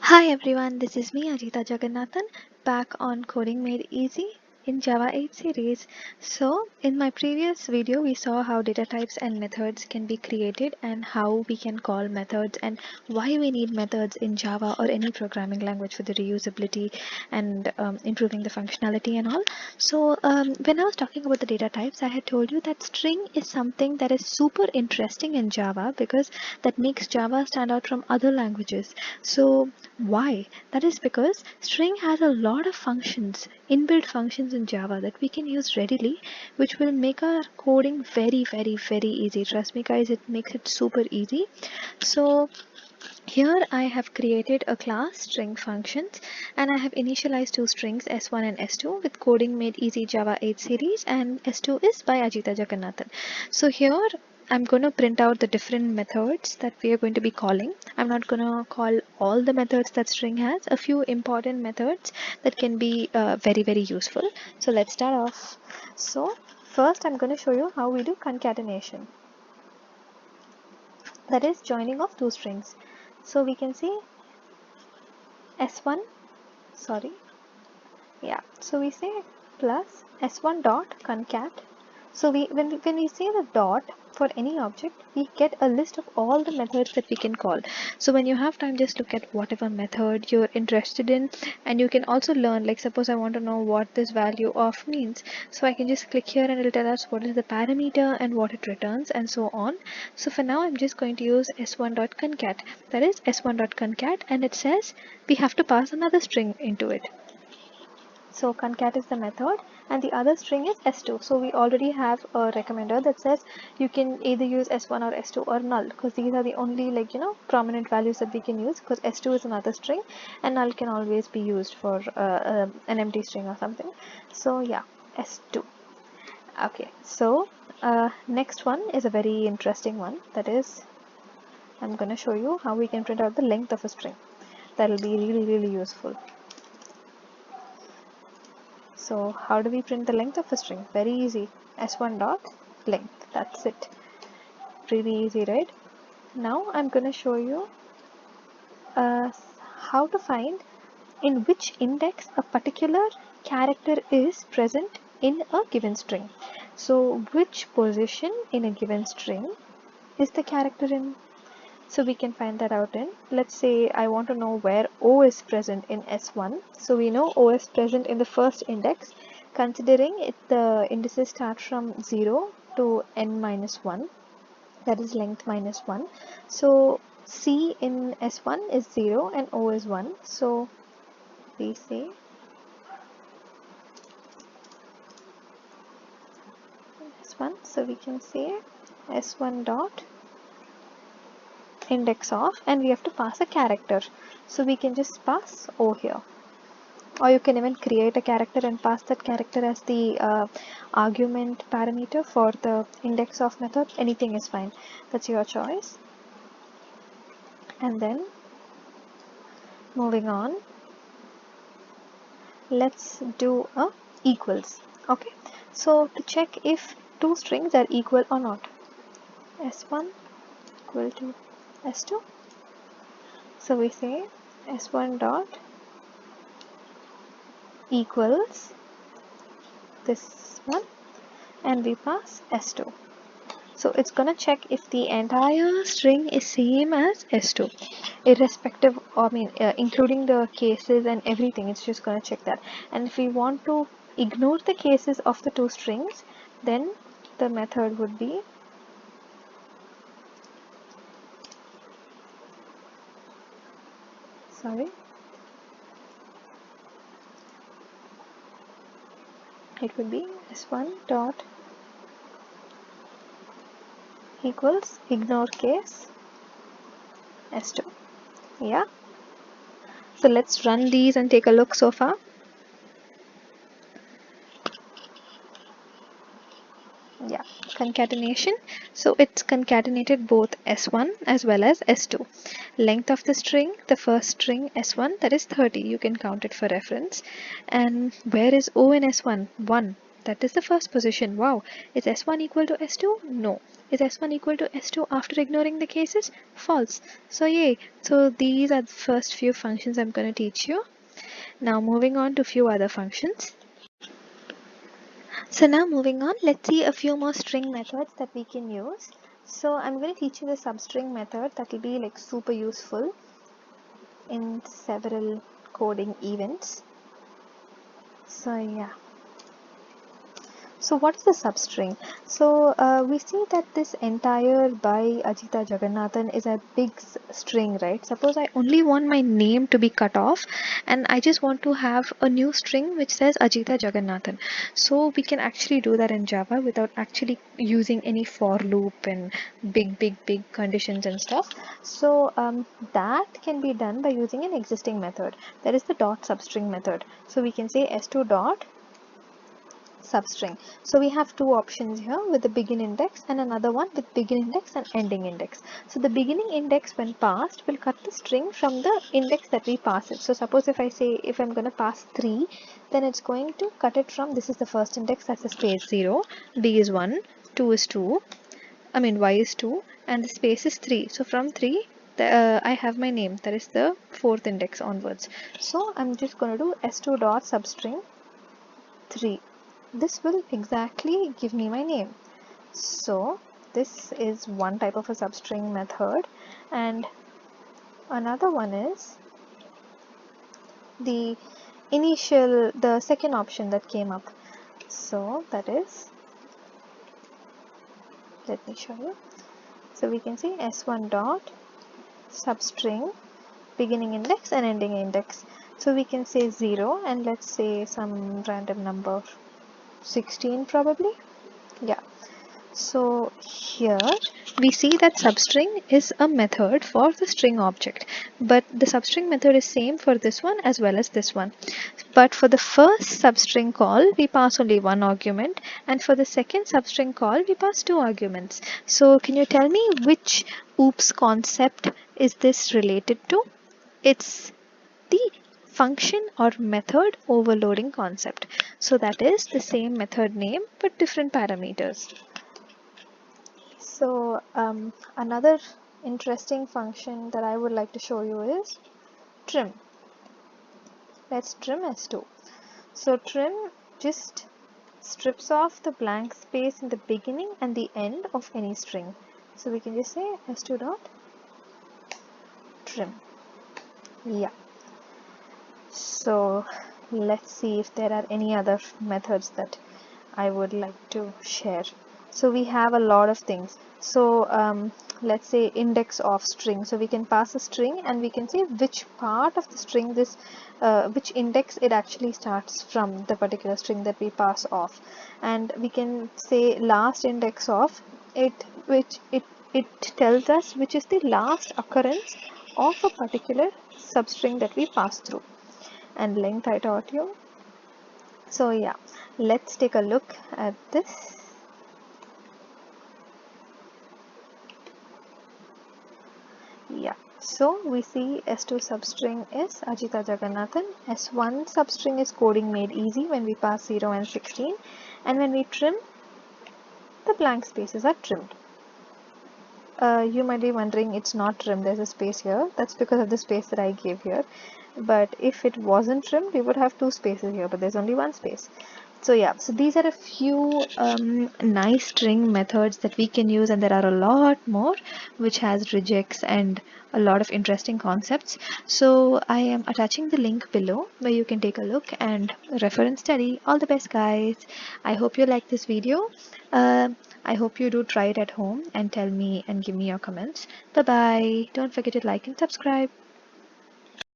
Hi everyone, this is me Ajita Jagannathan back on Coding Made Easy in Java 8 series. So in my previous video we saw how data types and methods can be created and how we can call methods and why we need methods in Java or any programming language for the reusability and improving the functionality and all. So when I was talking about the data types, I had told you that string is something that is super interesting in Java because that makes Java stand out from other languages. So why? That is because string has a lot of functions, inbuilt functions in Java that we can use readily, which will make our coding very easy. Trust me guys, it makes it super easy. So here I have created a class string functions and I have initialized two strings s1 and s2 with Coding Made Easy Java 8 series, and s2 is by Ajita Jagannathan. So here I'm going to print out the different methods that we are going to be calling. I'm not going to call all the methods that string has, a few important methods that can be very useful. So let's start off. So first I'm going to show you how we do concatenation, that is joining of two strings. So we can see s1, sorry, yeah, so we say plus s1 dot concat. So when we say the dot for any object, we get a list of all the methods that we can call. So when you have time, just look at whatever method you're interested in, and you can also learn, like suppose I want to know what this value of means, so I can just click here and it'll tell us what is the parameter and what it returns and so on. So for now I'm just going to use s1.concat, that is s1.concat, and it says we have to pass another string into it. So concat is the method and the other string is s2. So we already have a recommender that says you can either use s1 or s2 or null, because these are the only prominent values that we can use, because s2 is another string and null can always be used for an empty string or something. So yeah, s2. Okay, so next one is a very interesting one, that is I'm going to show you how we can print out the length of a string. That will be really useful. So how do we print the length of a string? Very easy. S1 dot length. That's it. Really easy, right? Now I'm going to show you uh, how to find in which index a particular character is present in a given string. So which position in a given string is the character in? So we can find that out in, let's say I want to know where O is present in S1. So we know O is present in the first index, considering the indices start from 0 to n minus 1, that is length minus 1. So C in S1 is 0 and O is 1. So we say S1, so we can say S1 dot index of, and we have to pass a character. So we can just pass O here. Or you can even create a character and pass that character as the argument parameter for the index of method. Anything is fine. That's your choice. And then moving on, let's do a equals. Okay, so to check if two strings are equal or not, s1 equal to s2. So we say s1 dot equals this one and we pass s2. So it's gonna check if the entire string is same as s2, irrespective, including the cases and everything. It's just gonna check that. And if we want to ignore the cases of the two strings, then the method would be it would be s1 dot equals ignore case s2. Yeah. So let's run these and take a look so far. Yeah, concatenation. So it's concatenated both s1 as well as s2. Length of the string, the first string s1, that is 30. You can count it for reference. And where is O in s1? 1. That is the first position. Wow. Is s1 equal to s2? No. Is S1 equal to S2 after ignoring the cases? False. So yay. So these are the first few functions I'm going to teach you. Now moving on to few other functions. So now moving on, let's see a few more string methods that we can use. So I'm going to teach you the substring method that will be like super useful in several coding events. So yeah. So what is the substring? So we see that this entire by Ajita Jagannathan is a big string, right? Suppose I only want my name to be cut off and I just want to have a new string which says Ajita Jagannathan. So we can actually do that in Java without actually using any for loop and big conditions and stuff. So that can be done by using an existing method. That is the dot substring method. So we can say s2 dot substring. So we have two options here with the begin index and another one with begin index and ending index. So the beginning index when passed will cut the string from the index that we pass it. So suppose if I say if I'm going to pass 3, then it's going to cut it from, this is the first index, that's the space 0, b is 1, 2 is 2, I mean y is 2, and the space is 3. So from 3 I have my name, that is the fourth index onwards. So I'm just going to do s2 dot substring 3. This will exactly give me my name. So this is one type of a substring method, and another one is the the second option that came up. So that is, let me show you. So we can say s1 dot substring beginning index and ending index. So we can say 0 and let's say some random number 16 probably. Yeah. So here we see that substring is a method for the string object, but the substring method is same for this one as well as this one. But for the first substring call we pass only one argument, and for the second substring call we pass two arguments. So can you tell me which OOPS concept is this related to? It's the function or method overloading concept. So that is the same method name but different parameters. So another interesting function that I would like to show you is trim. Let's trim s2. So trim just strips off the blank space in the beginning and the end of any string. So we can just say s2 dot trim. Yeah. So let's see if there are any other methods that I would like to share. So we have a lot of things. So let's say index of string. So we can pass a string and we can say which part of the string this, which index it actually starts from, the particular string that we pass off. And we can say last index of it, which it tells us which is the last occurrence of a particular substring that we pass through. And length I taught you. So yeah, let's take a look at this. Yeah, so we see S2 substring is Ajita Jagannathan, S1 substring is coding made easy when we pass 0 and 16, and when we trim, the blank spaces are trimmed. You might be wondering it's not trimmed, there's a space here. That's because of the space that I gave here. But if it wasn't trimmed, we would have two spaces here, but there's only one space. So yeah, so these are a few nice string methods that we can use, and there are a lot more which has regex and a lot of interesting concepts. So I am attaching the link below where you can take a look and refer and study. All the best, guys. I hope you like this video. I hope you do try it at home and tell me and give me your comments. Bye bye. Don't forget to like and subscribe.